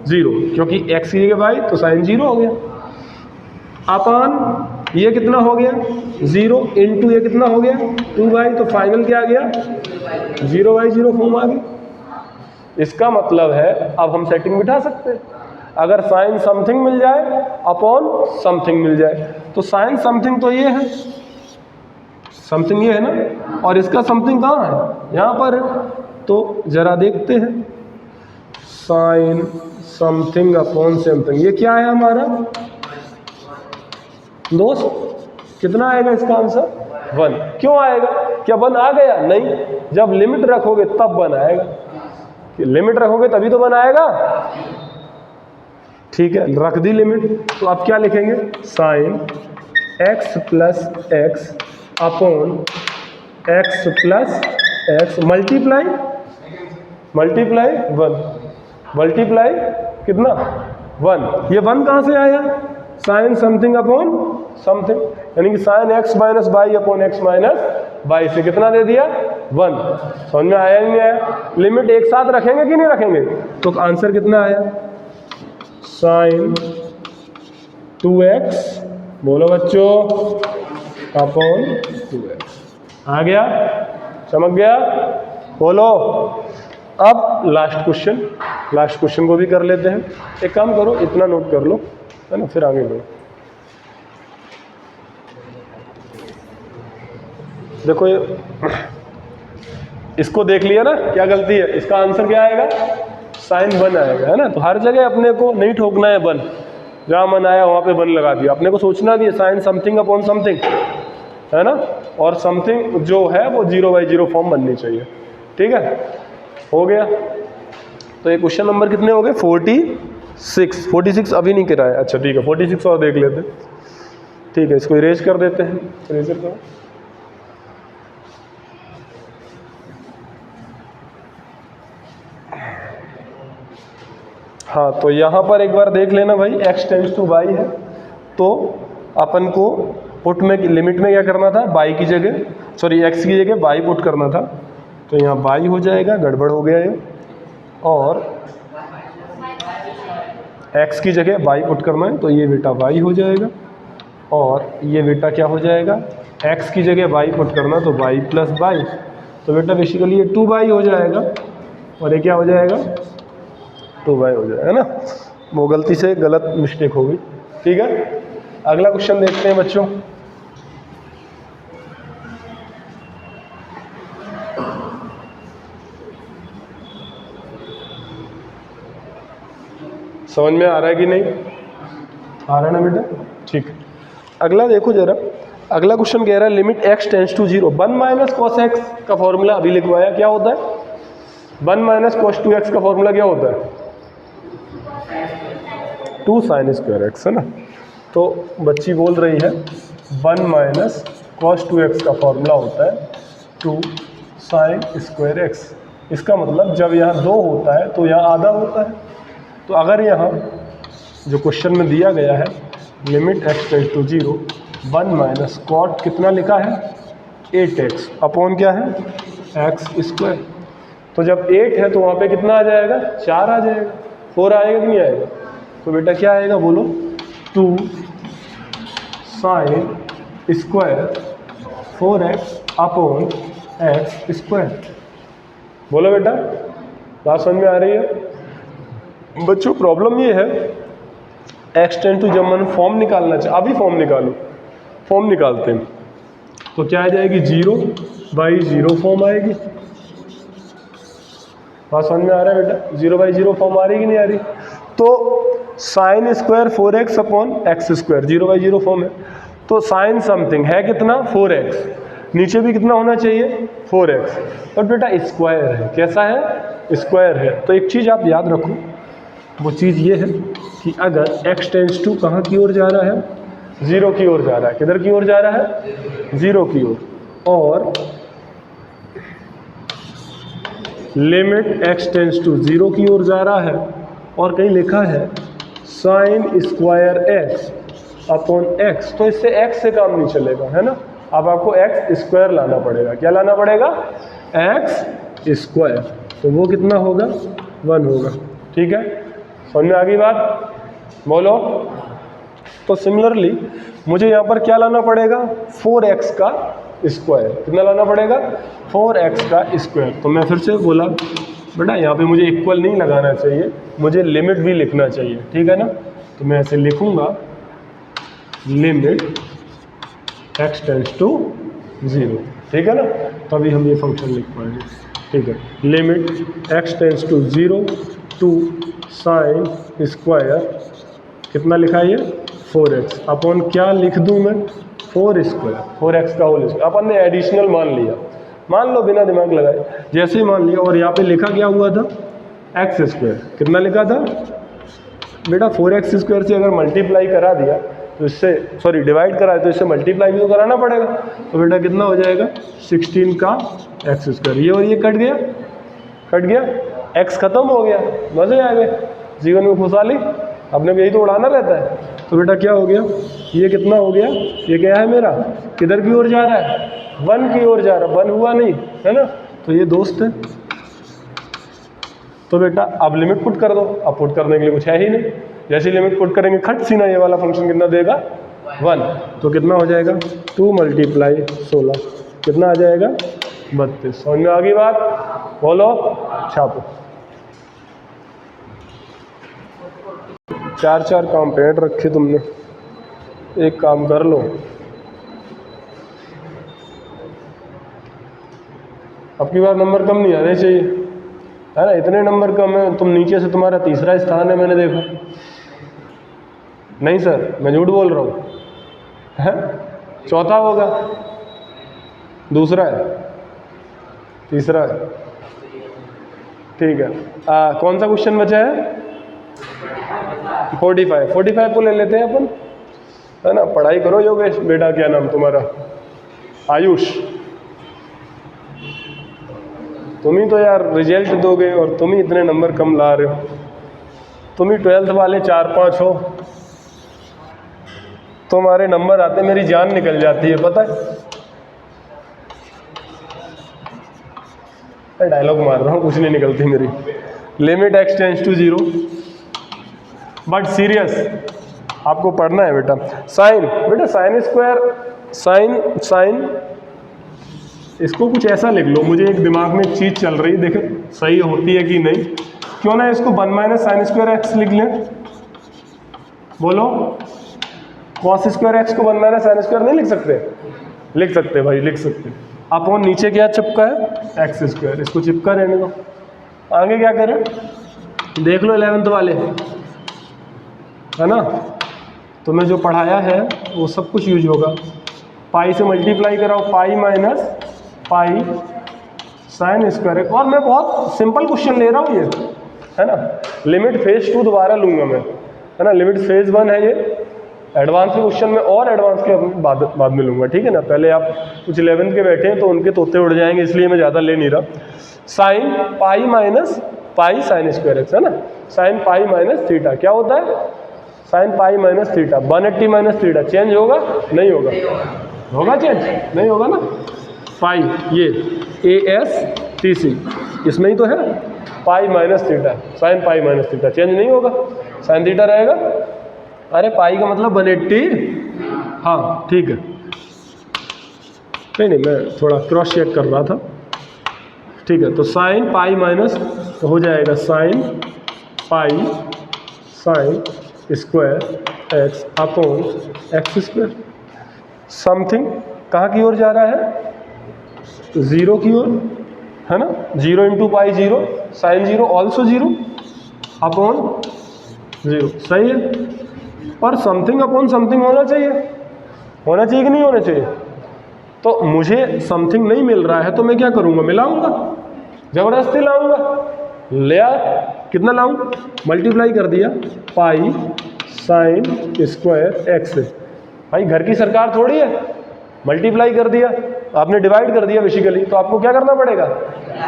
0, क्योंकि एक्स की जगह बाई तो साइन 0 हो गया, अपान ये कितना हो गया 0 इंटू ये कितना हो गया 2 बाई, तो फाइनल क्या आ गया 0/0 फॉर्म आ गई। इसका मतलब है अब हम सेटिंग बिठा सकते हैं, अगर साइन समथिंग मिल जाए अपॉन समथिंग मिल जाए, तो साइन समथिंग तो ये है, समथिंग ये है ना, और इसका समथिंग कहाँ है यहाँ पर है, तो जरा देखते हैं साइन समथिंग अपॉन समथिंग ये क्या है हमारा दोस्त, कितना आएगा इसका आंसर 1। क्यों आएगा, क्या 1 आ गया, नहीं, जब लिमिट रखोगे तब 1 आएगा, लिमिट रखोगे तभी तो 1 आएगा, ठीक है, रख दी लिमिट, तो अब क्या लिखेंगे sine x plus x upon x plus x multiply 1 multiply कितना 1, ये 1 कहाँ से आया साइन समथिंग अपॉन समथिंग, यानी कि sine x minus y upon x minus y से कितना दे दिया 1, समझ में आया नहीं आया, लिमिट एक साथ रखेंगे कि नहीं रखेंगे, तो आंसर कितना आया साइन 2x, बोलो बच्चों अपॉन 2x, आ गया, चमक गया, बोलो। अब लास्ट क्वेश्चन को भी कर लेते हैं, एक काम करो इतना नोट कर लो है ना, फिर आगे बढ़ो। देखो ये इसको देख लिया ना, क्या गलती है, इसका आंसर क्या आएगा साइन 1 आएगा, है ना, तो हर जगह अपने को नहीं ठोकना है 1, जहाँ 1 आया वहाँ पे 1 लगा दिया, अपने को सोचना भी है साइन समथिंग अपॉन समथिंग, है ना, और समथिंग जो है वो 0/0 फॉर्म बननी चाहिए, ठीक है, हो गया। तो ये क्वेश्चन नंबर कितने हो गए 46 अभी नहीं कराया, अच्छा ठीक है 46 और देख लेते हैं, ठीक है, इसको इरेज कर देते हैं, इरेजर करो। हाँ, तो यहाँ पर एक बार देख लेना भाई, x टेंड्स टू y है, तो अपन को पुट में लिमिट में क्या करना था, y की जगह सॉरी x की जगह y पुट करना था, तो यहाँ y हो जाएगा, गड़बड़ हो गया ये, और x की जगह y पुट करना है, तो ये बेटा y हो जाएगा, और ये बेटा क्या हो जाएगा x की जगह y पुट करना, तो y प्लस y, तो बेटा बेसिकली ये 2y हो जाएगा, और ये क्या हो जाएगा 2y हो जाएगा, है ना, वो गलती से गलत मिस्टेक हो गई, ठीक है। अगला क्वेश्चन देखते हैं बच्चों, समझ में आ रहा है कि नहीं आ रहा है ना बेटा, ठीक। अगला देखो जरा, अगला क्वेश्चन कह रहा है limit x tends to 0, 1 minus cos x का फॉर्मूला अभी लिखवाया, क्या होता है 1 माइनस कॉस 2x का फॉर्मूला क्या होता है 2 साइन स्क्वायर एक्स, है ना, तो बच्ची बोल रही है 1 माइनस कॉस 2x का फॉर्मूला होता है 2 साइन स्क्वायर एक्स, इसका मतलब जब यहाँ 2 होता है तो यहाँ आधा होता है, तो अगर यहाँ जो क्वेश्चन में दिया गया है limit x tends to 0 1 minus cot कितना लिखा है 8x अपॉन क्या है x स्क्वायर, तो जब 8 है तो वहाँ पे कितना आ जाएगा 4 आ जाएगा, 4 आएगा कि नहीं आएगा, तो बेटा क्या आएगा बोलो 2 sine square 4x upon x square, बोलो बेटा बात समझ में आ रही है बच्चों। प्रॉब्लम ये है x टेंड टू, जब मैंने फॉर्म निकालना चाहिए, अभी फॉर्म निकालो, फॉर्म निकालते हैं तो क्या आ जाएगी 0/0 फॉर्म आएगी, बात समझ में आ रहा है बेटा, 0/0 फॉर्म आ रही कि नहीं आ रही, तो sine square 4x upon x square 0/0 form है, तो साइन समथिंग है कितना 4x, नीचे भी कितना होना चाहिए 4x, और बेटा स्क्वायर है, कैसा है स्क्वायर है, तो एक चीज़ आप याद रखो, वो चीज़ ये है कि अगर x टेंड्स टू कहाँ की ओर जा रहा है 0 की ओर जा रहा है, किधर की ओर जा रहा है 0 की ओर, और लिमिट x टेंड्स टू 0 की ओर जा रहा है, और कहीं लिखा है sign square x upon x, तो इससे x से काम नहीं चलेगा, है ना, अब आपको एक्स स्क्वायर लाना पड़ेगा। क्या लाना पड़ेगा? X square. तो वो कितना होगा? 1 होगा। ठीक है, समझ में आ गई बात? बोलो। तो सिमिलरली मुझे यहाँ पर क्या लाना पड़ेगा? 4x का स्क्वायर। कितना लाना पड़ेगा? 4x का स्क्वायर। तो मैं फिर से बोला बेटा यहाँ पे मुझे इक्वल नहीं लगाना चाहिए, मुझे लिमिट भी लिखना चाहिए। ठीक है ना? तो मैं ऐसे लिखूंगा लिमिट x टेंड्स टू 0। ठीक है ना? तभी हम ये फंक्शन लिख पाएंगे। ठीक है, limit x tends to 0 two sine square कितना लिखा है ये? 4x अपॉन क्या लिख दूं मैं? 4 स्क्वायर, 4x का होल स्क्वायर। अपन ने एडिशनल मान लिया, मान लो बिना दिमाग लगाए, जैसे ही मान लिया। और यहाँ पे लिखा क्या हुआ था? X square. कितना लिखा था बेटा? 4x स्क्वायर से अगर मल्टीप्लाई करा दिया तो इससे, सॉरी डिवाइड करा तो इससे मल्टीप्लाई भी तो कराना पड़ेगा। तो बेटा कितना हो जाएगा? 16 का एक्स स्क्वायर। ये और ये कट गया, कट गया, एक्स खत्म हो गया, मजे आ गए, जीवन में खुशहाली। अपने को यही तो उड़ाना रहता है। तो बेटा क्या हो गया? ये कितना हो गया? ये क्या है मेरा? किधर की ओर जा रहा है? 1 की ओर जा रहा है। 1 हुआ नहीं है ना? तो ये दोस्त है। तो बेटा अब लिमिट पुट कर दो। अब पुट करने के लिए कुछ है ही नहीं। जैसे लिमिट पुट करेंगे खट सीना ये वाला फंक्शन कितना देगा? 1। तो कितना हो जाएगा? 2 मल्टीप्लाई 16 कितना आ जाएगा? 32। समझ में आ गई बात? बोलो, छापो। 4 काम पेड़ रखे तुमने, एक काम कर लो। अब की बार नंबर कम नहीं आने चाहिए, है ना? इतने नंबर कम है, तुम नीचे से तुम्हारा तीसरा स्थान है, मैंने देखा। नहीं सर, मैं झूठ बोल रहा हूँ, है? चौथा होगा, दूसरा है, तीसरा है। ठीक है, कौन सा क्वेश्चन बचा है? 45 को ले लेते हैं अपन, है ना? पढ़ाई करो योगेश बेटा। क्या नाम तुम्हारा? आयुष। तुम ही तो यार रिजल्ट दोगे और तुम ही इतने नंबर कम ला रहे हो। तुम ही 12th वाले 4-5 हो, तुम्हारे नंबर आते मेरी जान निकल जाती है, पता है? डायलॉग मार रहा हूँ, कुछ नहीं निकलती मेरी। Limit x tends to 0, but serious आपको पढ़ना है बेटा। साइन, बेटा साइन स्क्वायर, साइन इसको कुछ ऐसा लिख लो। मुझे एक दिमाग में चीज़ चल रही है, देखे सही होती है कि नहीं। क्यों ना इसको 1 माइनस साइन स्क्वायर एक्स लिख लें? बोलो, कॉस स्क्वायर एक्स को 1 माइनस साइन स्क्वायर नहीं लिख सकते? लिख सकते भाई, लिख सकते। अपॉन नीचे क्या चिपका है? X square. इसको चिपका रहने दो। आगे क्या करें? देख लो 11th वाले, है ना? तुम्हें जो पढ़ाया है वो सब कुछ यूज होगा। पाई से मल्टीप्लाई कराओ, pi minus pi sine square. और मैं बहुत सिंपल क्वेश्चन ले रहा हूँ ये, है ना? लिमिट फेज 2 दोबारा लूंगा मैं, है ना? लिमिट फेज 1 है ये। एडवांस के क्वेश्चन में और एडवांस के बाद में लूंगा, ठीक है ना? पहले आप कुछ 11th के बैठे हैं तो उनके तोते उड़ जाएंगे, इसलिए मैं ज़्यादा ले नहीं रहा। Sine pi minus pi sine square x, है ना? साइन पाई माइनस थीटा क्या होता है? Sine pi minus theta. 180 minus theta change होगा? नहीं होगा। होगा चेंज? नहीं होगा ना? पाई ये ASTC इसमें ही तो है, pi minus theta, sine pi minus theta change नहीं होगा, साइन थीटा रहेगा। अरे पाई का मतलब 180, हाँ ठीक है। नहीं मैं थोड़ा क्रॉस चेक कर रहा था। ठीक है, तो साइन पाई माइनस तो हो जाएगा sine pi sine square x upon x square. Something कहाँ की ओर जा रहा है? 0 की ओर, है ना? 0 into pi 0, sine 0 also 0 upon 0, सही है। पर समथिंग अपॉन समथिंग होना चाहिए, होना चाहिए कि नहीं होना चाहिए? तो मुझे समथिंग नहीं मिल रहा है तो मैं क्या करूँगा? मिलाऊंगा, जबरदस्ती लाऊंगा। लिया, कितना लाऊं? मल्टीप्लाई कर दिया, पाई साइन स्क्वायर एक्स। भाई घर की सरकार थोड़ी है, मल्टीप्लाई कर दिया, आपने डिवाइड कर दिया बेसिकली, तो आपको क्या करना पड़ेगा?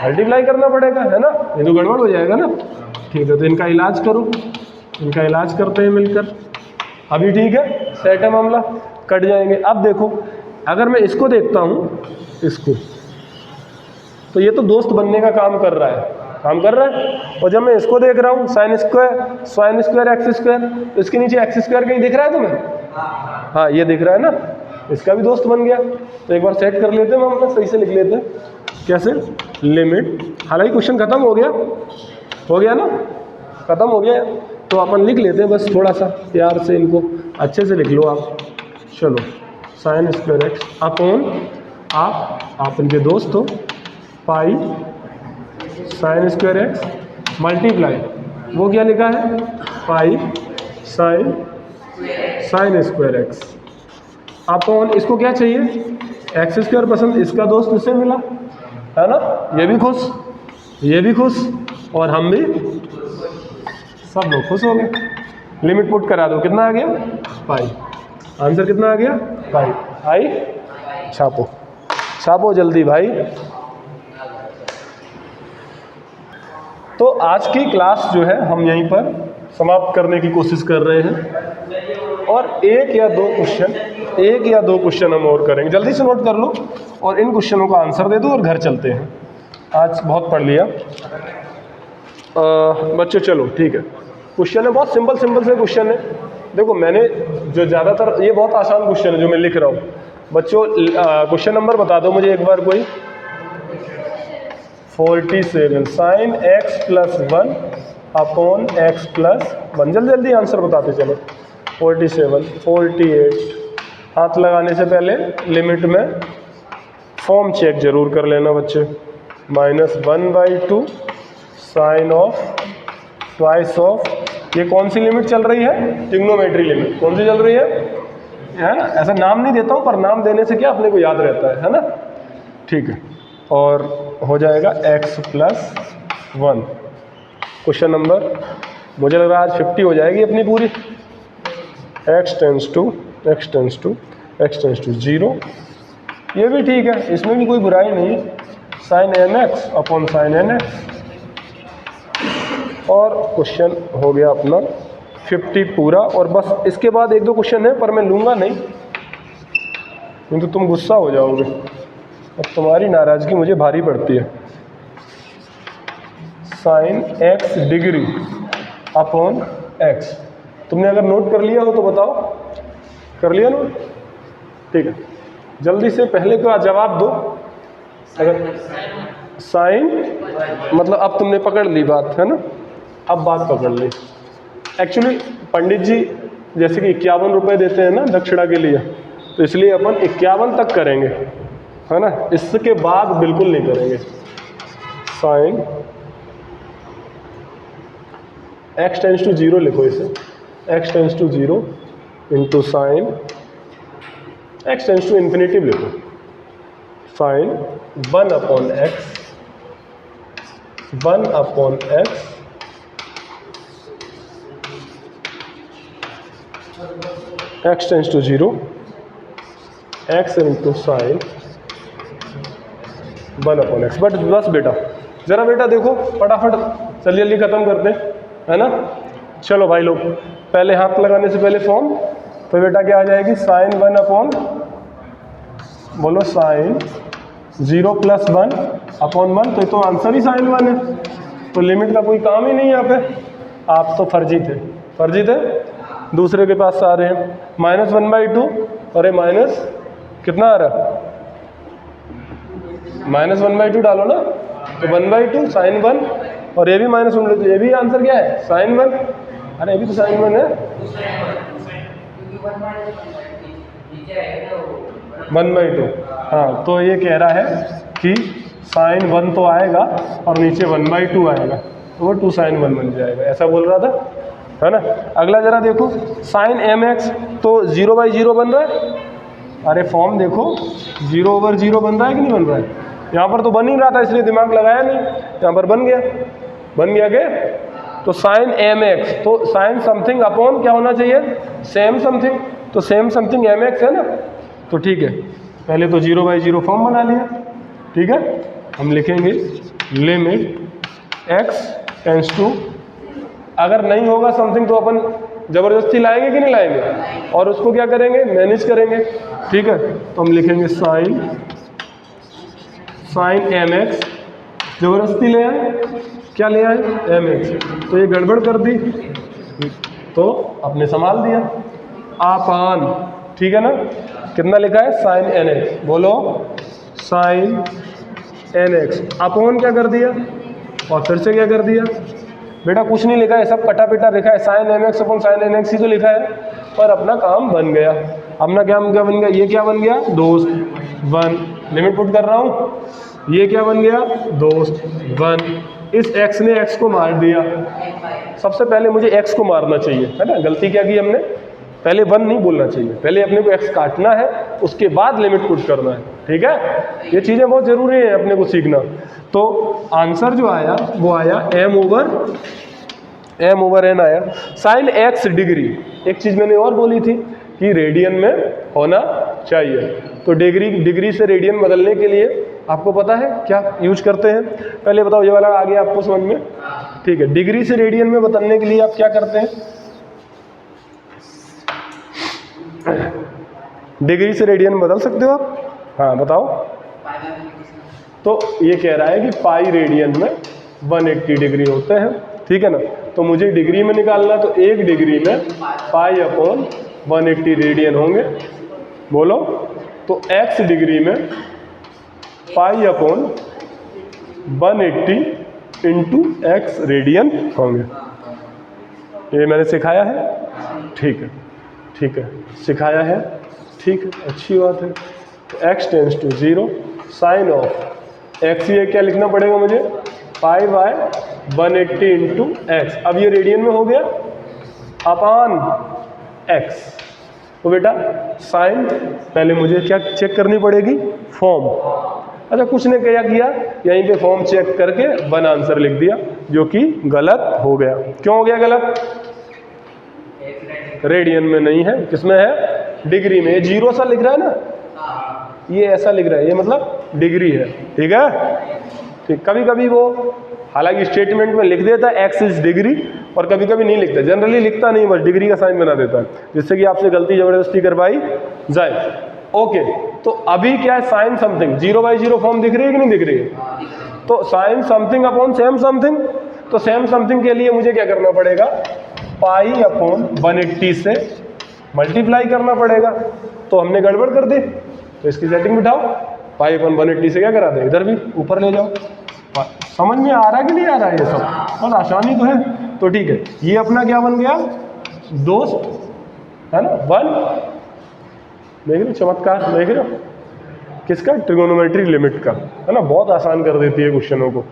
मल्टीप्लाई करना पड़ेगा, है ना? ये तो गड़बड़ हो जाएगा ना। ठीक है, तो इनका इलाज करो, इनका इलाज करते हैं मिलकर। अभी ठीक है, सेट है मामला, कट जाएंगे। अब देखो अगर मैं इसको देखता हूँ, इसको, तो ये तो दोस्त बनने का काम कर रहा है, और जब मैं इसको देख रहा हूँ साइन स्क्वायर एक्स स्क्वायर, तो इसके नीचे एक्स स्क्वायर कहीं दिख रहा है तुम्हें? हाँ, ये दिख रहा है ना, इसका भी दोस्त बन गया। तो एक बार सेट कर लेते हैं, हम अपना सही से लिख लेते हैं। कैसे? लिमिट, हालांकि क्वेश्चन खत्म हो गया ना, खत्म हो गया, तो अपन लिख लेते हैं, बस थोड़ा सा प्यार से इनको अच्छे से लिख लो आप। चलो, साइन स्क्वायर एक्स अपॉन, आप इनके दोस्त हो, pi sine square x multiply, वो क्या लिखा है? Pi sine square x upon, इसको क्या चाहिए? एक्स स्क्वायर पसंद, इसका दोस्त इसे मिला, है ना, ये भी खुश, और हम भी, सब लोग खुश हो गए। लिमिट पुट करा दो, कितना आ गया? पाई। आंसर कितना आ गया? पाई। आई, छापो जल्दी भाई। तो आज की क्लास जो है हम यहीं पर समाप्त करने की कोशिश कर रहे हैं, और एक या दो क्वेश्चन हम और करेंगे। जल्दी से नोट कर लो और इन क्वेश्चनों का आंसर दे दो और घर चलते हैं। आज बहुत पढ़ लिया बच्चों। चलो ठीक है, क्वेश्चन है बहुत सिंपल से क्वेश्चन है। देखो, मैंने जो ज़्यादातर, ये बहुत आसान क्वेश्चन है जो मैं लिख रहा हूँ बच्चों। क्वेश्चन नंबर बता दो मुझे एक बार कोई। 47 sine x plus 1 upon x plus 1। जल्दी आंसर बताते चलो। 47, 48। हाथ लगाने से पहले लिमिट में फॉर्म चेक जरूर कर लेना बच्चे। -1/2 साइन ऑफ ट्वाइस ऑफ, ये कौन सी लिमिट चल रही है? Trigonometry limit. कौन सी चल रही है ना? ऐसा नाम नहीं देता हूँ, पर नाम देने से क्या अपने को याद रहता है ना? ठीक है, और हो जाएगा x प्लस 1। क्वेश्चन नंबर, मुझे लग रहा है आज 50 हो जाएगी अपनी पूरी। x टेंस टू 0, ये भी ठीक है, इसमें भी कोई बुराई नहीं है। Sine mx upon sine nx, और क्वेश्चन हो गया अपना 50 पूरा। और बस इसके बाद एक दो क्वेश्चन है, पर मैं लूँगा नहीं, नहीं तो तुम गुस्सा हो जाओगे, अब तुम्हारी नाराज़गी मुझे भारी पड़ती है। Sine x degree upon x, तुमने अगर नोट कर लिया हो तो बताओ। कर लिया नोट? ठीक है, जल्दी से पहले का जवाब दो। अगर साइन, मतलब अब तुमने पकड़ ली बात, है ना? अब बात पकड़ ली। एक्चुअली पंडित जी जैसे कि 51 रुपये देते हैं ना दक्षिणा के लिए, तो इसलिए अपन 51 तक करेंगे, है ना? इसके बाद बिल्कुल नहीं करेंगे। साइन x टेंस टू 0 लिखो इसे, x tends to 0 into sine x tends to infinity लिखो। Sine 1 upon x x tends to 0 x into sine 1 upon x। But बस बेटा, जरा बेटा देखो फटाफट, जल्दी ख़त्म करते हैं, है ना? चलो भाई लोग, पहले हाथ लगाने से पहले फॉर्म, तो बेटा क्या आ जाएगी? साइन 1 अपॉन, बोलो साइन 0 प्लस 1 अपॉन 1, तो ये तो आंसर ही साइन 1 है, तो लिमिट का कोई काम ही नहीं यहाँ पे। आप तो फर्जी थे, दूसरे के पास आ रहे हैं। -1/2, अरे माइनस कितना आ रहा? -1/2 डालो ना, तो 1/2 साइन 1, और ये भी -1, तो ये भी आंसर क्या है? साइन 1। अरे ये भी तो साइन 1 है। 1/2, हाँ, तो ये कह रहा है कि साइन 1 तो आएगा और नीचे 1/2 आएगा, तो वो 2 साइन 1 बन जाएगा, ऐसा बोल रहा था, है ना? अगला जरा देखो, साइन mx तो 0/0 बन रहा है। अरे फॉर्म देखो, 0/0 बन रहा है कि नहीं बन रहा है? यहाँ पर तो बन ही रहा था, इसलिए दिमाग लगाया नहीं, यहाँ पर बन गया क्या? तो साइन mx, तो साइन समथिंग अपॉन क्या होना चाहिए? सेम समथिंग, तो सेम समथिंग mx है ना, तो ठीक है। पहले तो 0/0 फॉर्म बना लिया, ठीक है। हम लिखेंगे लिमिट x टेंस टू, अगर नहीं होगा समथिंग तो अपन ज़बरदस्ती लाएंगे कि नहीं लाएंगे, और उसको क्या करेंगे, मैनेज करेंगे। ठीक है, तो हम लिखेंगे साइन mx, ज़बरदस्ती ले आए, क्या ले आए, mx, तो ये गड़बड़ कर दी तो आपने संभाल दिया। आपान, ठीक है ना, कितना लिखा है, साइन nx, बोलो साइन nx, अपॉन क्या कर दिया और फिर से क्या कर दिया, बेटा कुछ नहीं लिखा है, सब कटा पिटा लिखा है, sine mx upon sine nx ही तो लिखा है, पर अपना काम बन गया। अपना क्या बन गया, ये क्या बन गया, दोस्त 1, लिमिट पुट कर रहा हूँ, ये क्या बन गया, दोस्त 1, इस x ने x को मार दिया। सबसे पहले मुझे x को मारना चाहिए, है ना, गलती क्या की हमने, पहले 1 नहीं बोलना चाहिए, पहले अपने को x काटना है, उसके बाद लिमिट पुट करना है। ठीक है, ये चीज़ें बहुत ज़रूरी है अपने को सीखना। तो आंसर जो आया वो आया m ओवर n आया। साइन x डिग्री, एक चीज़ मैंने और बोली थी कि रेडियन में होना चाहिए, तो डिग्री से रेडियन बदलने के लिए आपको पता है क्या यूज करते हैं, पहले बताओ, ये वाला आ गया आपको समझ में। ठीक है, डिग्री से रेडियन में बदलने के लिए आप क्या करते हैं, डिग्री से रेडियन में बदल सकते हो आप, हाँ बताओ। तो ये कह रहा है कि पाई रेडियन में 180 डिग्री होते हैं, ठीक है ना, तो मुझे डिग्री में निकालना, तो 1 डिग्री में पाई अपॉन 180 रेडियन होंगे, बोलो। तो x डिग्री में pi upon 180 into x radian होंगे। ये मैंने सिखाया है, ठीक है, ठीक है, सिखाया है, ठीक है, अच्छी बात है। तो x tends to 0, sine of x, ये क्या लिखना पड़ेगा मुझे, पाई बाय 180 इंटू एक्स, अब ये रेडियन में हो गया, अपान x। तो बेटा साइन, पहले मुझे क्या चेक करनी पड़ेगी, फॉर्म। अच्छा, कुछ ने क्या किया, यहीं पे फॉर्म चेक करके 1 आंसर लिख दिया, जो कि गलत हो गया। क्यों हो गया गलत, रेडियन में नहीं है, किसमें है, डिग्री में। ये 0 सा लिख रहा है ना, ये ऐसा लिख रहा है, ये मतलब डिग्री है। ठीक है, ठीक, कभी कभी वो हालांकि स्टेटमेंट में लिख देता है x इज डिग्री, और कभी कभी नहीं लिखता, जनरली लिखता नहीं, बस डिग्री का साइन बना देता है, जिससे कि आपसे गलती जबरदस्ती करवाई जाए। ओके, तो अभी क्या है, साइन समथिंग 0/0 फॉर्म दिख रही है कि नहीं दिख रही है, तो sine something upon same something, तो सेम समथिंग के लिए मुझे क्या करना पड़ेगा, पाई अपॉन 180 से मल्टीप्लाई करना पड़ेगा। तो हमने गड़बड़ कर दी, तो इसकी सेटिंग बिठाओ, पाई अपॉन 180 से क्या करा दे, इधर भी ऊपर ले जाओ। समझ में आ रहा है कि नहीं आ रहा है, ये सब बहुत आसानी तो है। तो ठीक है, ये अपना क्या बन गया, दोस्त, है ना, 1, देख रहे हो चमत्कार, देख रहे हो किसका, ट्रिगोनोमेट्री लिमिट का, है ना, बहुत आसान कर देती है क्वेश्चनों को।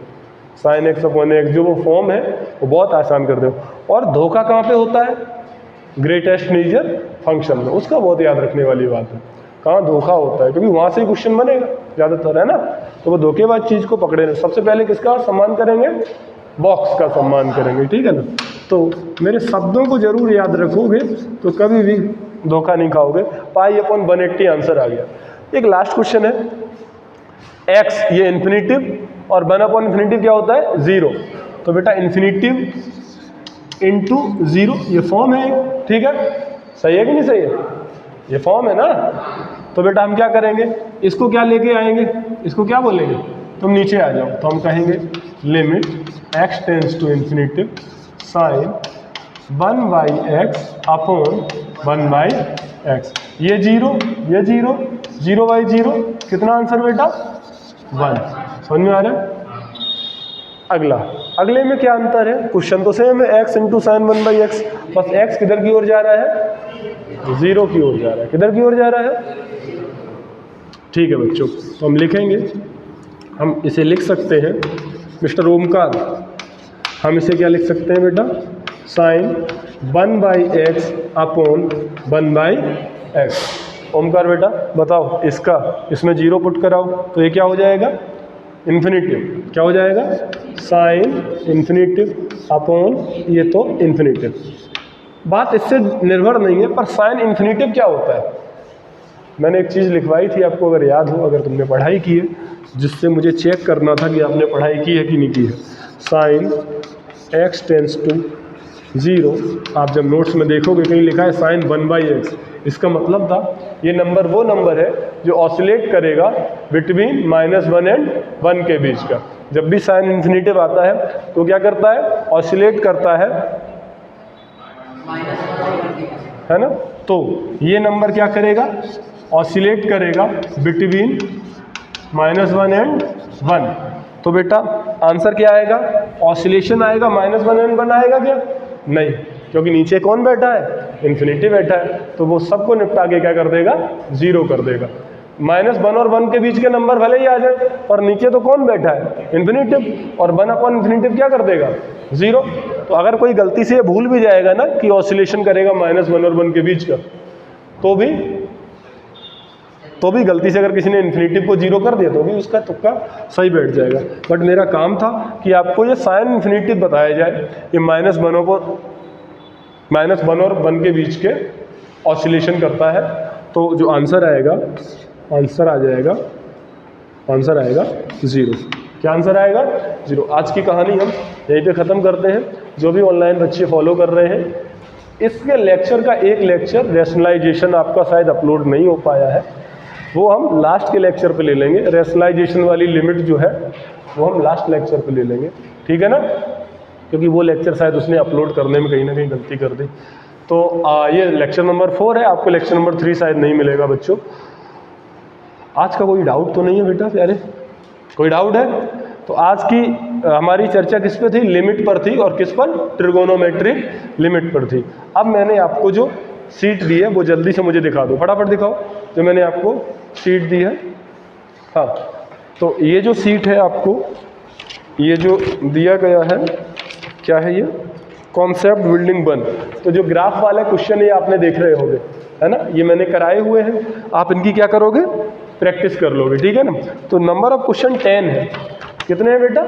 साइन एक्स अपॉन एक्स जो वो फॉर्म है वो बहुत आसान कर दो। और धोखा कहाँ पे होता है, ग्रेटेस्ट मेजर फंक्शन में, उसका बहुत याद रखने वाली बात है, कहाँ धोखा होता है, क्योंकि वहाँ से ही क्वेश्चन बनेगा ज़्यादातर, है ना। तो वो धोखेबाज चीज़ को पकड़े, सबसे पहले किसका सम्मान करेंगे, बॉक्स का सम्मान करेंगे, ठीक है ना। तो मेरे शब्दों को जरूर याद रखोगे तो कभी भी धोखा नहीं खाओगे। पाई अपॉन 180 आंसर आ गया। एक लास्ट क्वेश्चन है, एक्स ये इन्फिनिटिव और 1 अपॉन इन्फिनिटिव क्या होता है, 0। तो बेटा इन्फिनिटिव इंटू 0 ये फॉर्म है, ठीक है, सही है कि नहीं सही है, ये फॉर्म है ना। तो बेटा हम क्या करेंगे, इसको क्या लेके आएंगे, इसको क्या बोलेंगे, तुम नीचे आ जाओ, तो हम कहेंगे limit x tends to infinity sine 1/x upon 1/x, ये 0 ये 0, 0/0 कितना आंसर बेटा 1। समझ में आ रहा है। अगले में क्या अंतर है, क्वेश्चन तो सेम है, x इंटू साइन 1/x, बस x किधर की ओर जा रहा है, 0 की ओर जा रहा है, किधर की ओर जा रहा है, ठीक है बच्चों। तो हम लिखेंगे, हम इसे लिख सकते हैं मिस्टर ओमकार, हम इसे क्या लिख सकते हैं बेटा, sign 1/x upon 1/x। Omkar बेटा बताओ, इसका इसमें 0 पुट कराओ, तो ये क्या हो जाएगा, इन्फिनिटिव, क्या हो जाएगा, साइन इन्फिनिटिव अपॉन ये तो इन्फिनिटिव। बात इससे निर्भर नहीं है, पर साइन इन्फिनिटिव क्या होता है, मैंने एक चीज़ लिखवाई थी आपको, अगर याद हो, अगर तुमने पढ़ाई की है, जिससे मुझे चेक करना था कि आपने पढ़ाई की है कि नहीं की है। Sine x tends to 0। आप जब नोट्स में देखोगे कहीं लिखा है साइन 1/x, इसका मतलब था ये नंबर वो नंबर है जो ऑसिलेट करेगा बिटवीन -1 एंड 1 के बीच का। जब भी साइन इन्फिनेटिव आता है तो क्या करता है, ऑसिलेट करता है ना। तो ये नंबर क्या करेगा, ऑसिलेट करेगा बिटवीन -1 एंड 1। तो बेटा आंसर क्या आएगा, ऑसिलेशन आएगा, -1 एंड 1 आएगा क्या, नहीं, क्योंकि नीचे कौन बैठा है, इन्फिनिटी बैठा है, तो वो सबको निपटा के क्या कर देगा, 0 कर देगा। -1 और 1 के बीच के नंबर भले ही आ जाए, पर नीचे तो कौन बैठा है, इन्फिनिटिव, और 1 अपॉन इन्फिनिटिव क्या कर देगा, 0। तो अगर कोई गलती से भूल भी जाएगा ना कि ऑसिलेशन करेगा -1 और 1 के बीच का, तो भी गलती से अगर किसी ने इन्फिनिटिव को 0 कर दिया तो भी उसका तुक्का सही बैठ जाएगा। बट मेरा काम था कि आपको ये साइन इन्फिनिटिव बताया जाए, ये -1 और 1 के बीच के ऑसिलेशन करता है। तो जो आंसर आएगा, आंसर आएगा 0। क्या आंसर आएगा, 0। आज की कहानी हम यहीं पे ख़त्म करते हैं। जो भी ऑनलाइन बच्चे फॉलो कर रहे हैं, इसके लेक्चर का एक लेक्चर रैशनलाइजेशन आपका शायद अपलोड नहीं हो पाया है, वो हम लास्ट के लेक्चर पे ले लेंगे। रैशनलाइजेशन वाली लिमिट जो है वो हम लास्ट लेक्चर पे ले लेंगे, ठीक है ना, क्योंकि वो लेक्चर शायद उसने अपलोड करने में कहीं ना कहीं गलती कर दी। तो ये लेक्चर नंबर 4 है, आपको लेक्चर नंबर 3 शायद नहीं मिलेगा बच्चों। आज का कोई डाउट तो नहीं है बेटा प्यारे, कोई डाउट है? तो आज की हमारी चर्चा किस पे थी, लिमिट पर थी, और किस पर, ट्रिगोनोमेट्रिक लिमिट पर थी। अब मैंने आपको जो शीट दी है वो जल्दी से मुझे दिखा दो, फटाफट दिखाओ जो मैंने आपको शीट दी है। हाँ, तो ये जो शीट है आपको, ये जो दिया गया है, क्या है ये, कॉन्सेप्ट बिल्डिंग 1। तो जो ग्राफ वाले क्वेश्चन ये आपने देख रहे होंगे, है ना, ये मैंने कराए हुए हैं, आप इनकी क्या करोगे, प्रैक्टिस कर लोगे, ठीक है ना। तो नंबर ऑफ क्वेश्चन 10 है, कितने हैं बेटा,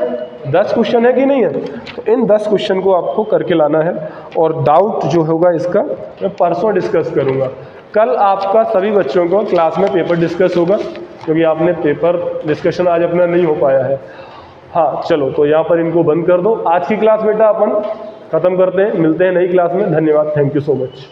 10 क्वेश्चन है कि नहीं है। तो इन 10 क्वेश्चन को आपको करके लाना है, और डाउट जो होगा इसका मैं परसों डिस्कस करूँगा। कल आपका सभी बच्चों को क्लास में पेपर डिस्कस होगा, क्योंकि आपने पेपर डिस्कशन आज अपना नहीं हो पाया है। हाँ चलो, तो यहाँ पर इनको बंद कर दो। आज की क्लास बेटा अपन ख़त्म करते हैं, मिलते हैं नई क्लास में। धन्यवाद, थैंक यू सो मच।